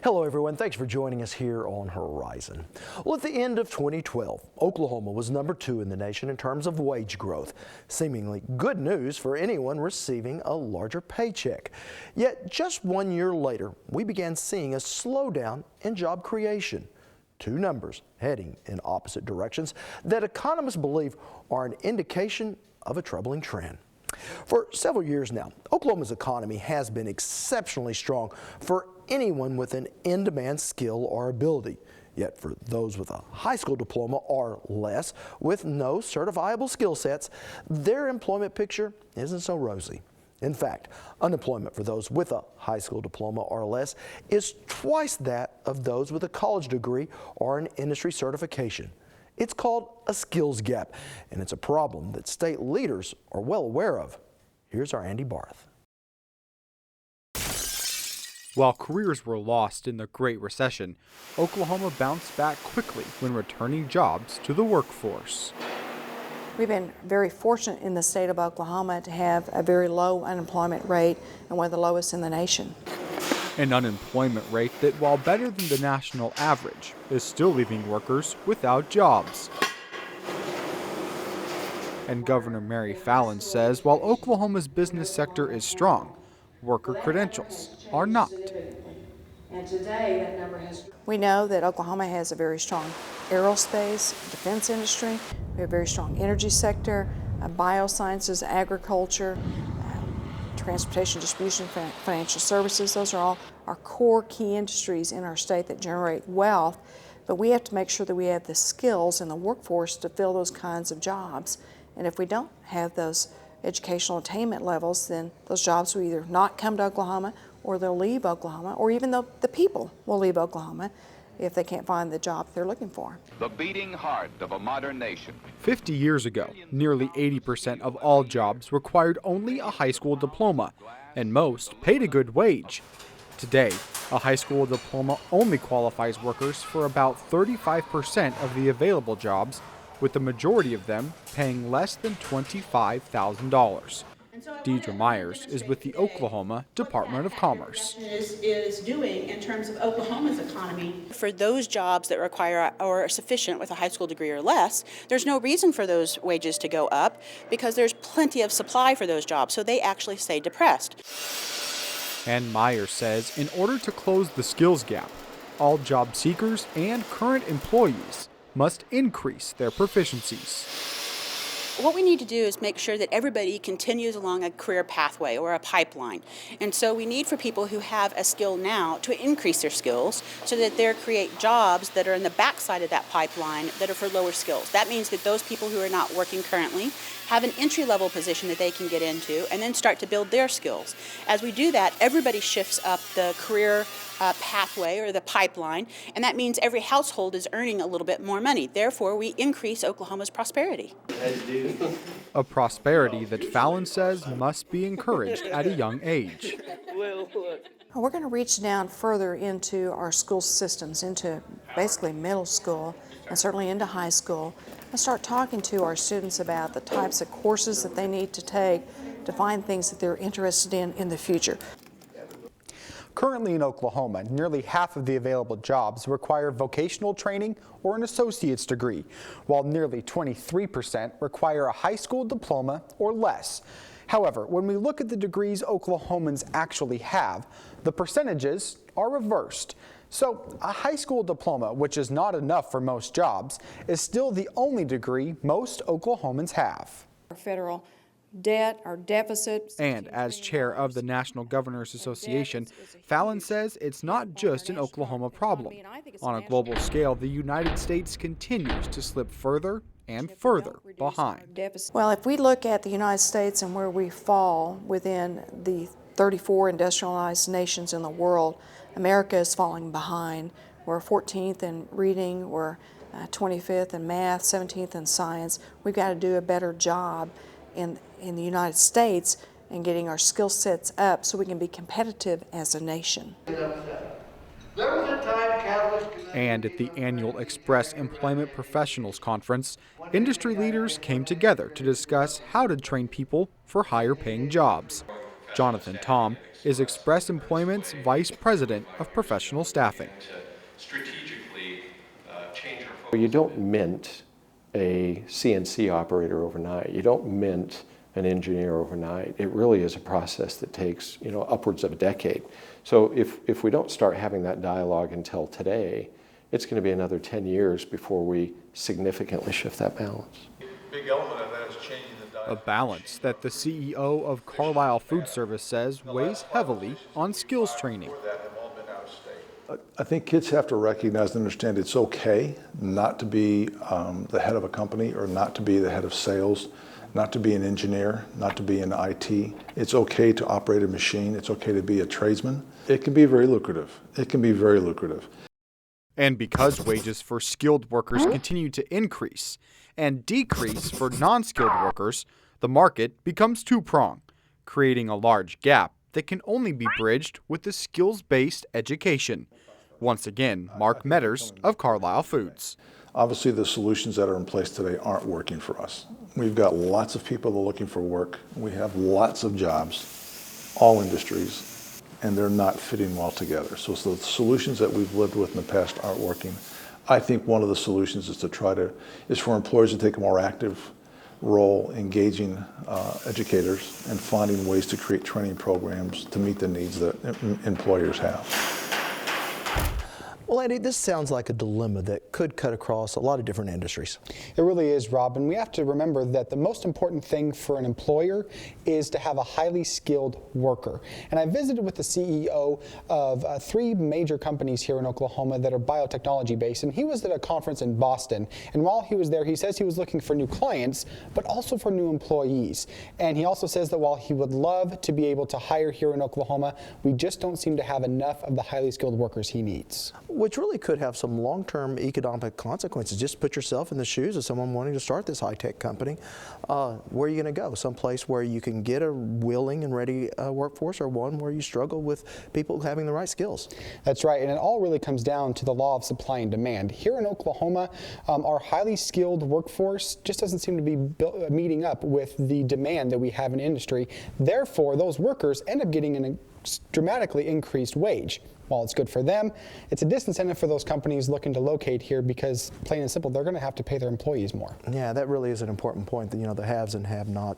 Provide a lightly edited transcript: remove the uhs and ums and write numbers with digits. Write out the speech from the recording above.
Hello everyone, thanks for joining us here on Horizon. Well, at the end of 2012, Oklahoma was number 2 in the nation in terms of wage growth. Seemingly good news for anyone receiving a larger paycheck. Yet just 1 year later, we began seeing a slowdown in job creation. Two numbers heading in opposite directions that economists believe are an indication of a troubling trend. For several years now, Oklahoma's economy has been exceptionally strong for anyone with an in-demand skill or ability. Yet for those with a high school diploma or less with no certifiable skill sets, their employment picture isn't so rosy. In fact, unemployment for those with a high school diploma or less is twice that of those with a college degree or an industry certification. It's called a skills gap, and it's a problem that state leaders are well aware of. Here's our Andy Barth. While careers were lost in the Great Recession, Oklahoma bounced back quickly when returning jobs to the workforce. We've been very fortunate in the state of Oklahoma to have a very low unemployment rate and one of the lowest in the nation. An unemployment rate that, while better than the national average, is still leaving workers without jobs. And Governor Mary Fallin says while Oklahoma's business sector is strong, worker credentials are not. We know that Oklahoma has a very strong aerospace, defense industry. We have a very strong energy sector, biosciences, agriculture, transportation, distribution, financial services. Those are all our core key industries in our state that generate wealth. But we have to make sure that we have the skills in the workforce to fill those kinds of jobs. And if we don't have those educational attainment levels, then those jobs will either not come to Oklahoma or they'll leave Oklahoma, or even though the people will leave Oklahoma if they can't find the job they're looking for. The beating heart of a modern nation. 50 years ago, nearly 80% of all jobs required only a high school diploma, and most paid a good wage. Today, a high school diploma only qualifies workers for about 35% of the available jobs, with the majority of them paying less than $25,000. Deidre Myers is with the Oklahoma Department of Commerce. Is doing in terms of Oklahoma's economy. For those jobs that require or are sufficient with a high school degree or less, there's no reason for those wages to go up because there's plenty of supply for those jobs, so they actually stay depressed. And Myers says in order to close the skills gap, all job seekers and current employees must increase their proficiencies. What we need to do is make sure that everybody continues along a career pathway or a pipeline. And so we need for people who have a skill now to increase their skills so that they create jobs that are in the backside of that pipeline that are for lower skills. That means that those people who are not working currently have an entry-level position that they can get into and then start to build their skills. As we do that, everybody shifts up the career pathway or the pipeline, and that means every household is earning a little bit more money. Therefore, we increase Oklahoma's prosperity. A prosperity that Fallin says must be encouraged at a young age. We're going to reach down further into our school systems, into basically middle school and certainly into high school, and start talking to our students about the types of courses that they need to take to find things that they're interested in the future. Currently in Oklahoma, nearly half of the available jobs require vocational training or an associate's degree, while nearly 23% require a high school diploma or less. However, when we look at the degrees Oklahomans actually have, the percentages are reversed. So a high school diploma, which is not enough for most jobs, is still the only degree most Oklahomans have. Our federal debt, our deficit. And as chair of the National Governors Association, Fallin says it's not just an Oklahoma problem. On a global scale, the United States continues to slip further and further behind. Well, if we look at the United States and where we fall within the 34 industrialized nations in the world, America is falling behind. We're 14th in reading, we're 25th in math, 17th in science. We've got to do a better job in the United States and getting our skill sets up so we can be competitive as a nation. And at the annual Express Employment Professionals Conference, industry leaders came together to discuss how to train people for higher paying jobs. Jonathan Tom is Express Employment's Vice President of Professional Staffing. You don't mint a CNC operator overnight. You don't mint an engineer overnight. It really is a process that takes, upwards of a decade. So if we don't start having that dialogue until today, it's going to be another 10 years before we significantly shift that balance. Big element of that is changing the diet. A balance that the CEO of Carlisle Food Service says weighs heavily on skills training. That have all been out of state. I think kids have to recognize and understand it's okay not to be the head of a company or not to be the head of sales, not to be an engineer, not to be in IT. It's okay to operate a machine. It's okay to be a tradesman. It can be very lucrative. It can be very lucrative. And because wages for skilled workers continue to increase and decrease for non-skilled workers, the market becomes two-pronged, creating a large gap that can only be bridged with the skills-based education. Once again, Mark Metters of Carlisle Foods. Obviously, the solutions that are in place today aren't working for us. We've got lots of people that are looking for work. We have lots of jobs, all industries, and they're not fitting well together. So the solutions that we've lived with in the past aren't working. I think one of the solutions is for employers to take a more active role engaging educators and finding ways to create training programs to meet the needs that employers have. Well, Andy, this sounds like a dilemma that could cut across a lot of different industries. It really is, Rob, and we have to remember that the most important thing for an employer is to have a highly skilled worker. And I visited with the CEO of 3 major companies here in Oklahoma that are biotechnology based, and he was at a conference in Boston. And while he was there, he says he was looking for new clients, but also for new employees. And he also says that while he would love to be able to hire here in Oklahoma, we just don't seem to have enough of the highly skilled workers he needs. Which really could have some long-term economic consequences. Just put yourself in the shoes of someone wanting to start this high-tech company. Where are you going to go? Someplace where you can get a willing and ready workforce, or one where you struggle with people having the right skills? That's right, and it all really comes down to the law of supply and demand. Here in Oklahoma, our highly skilled workforce just doesn't seem to be meeting up with the demand that we have in industry. Therefore, those workers end up getting a dramatically increased wage. While it's good for them, it's a disincentive for those companies looking to locate here because, plain and simple, they're going to have to pay their employees more. Yeah, that really is an important point, the haves and have-nots.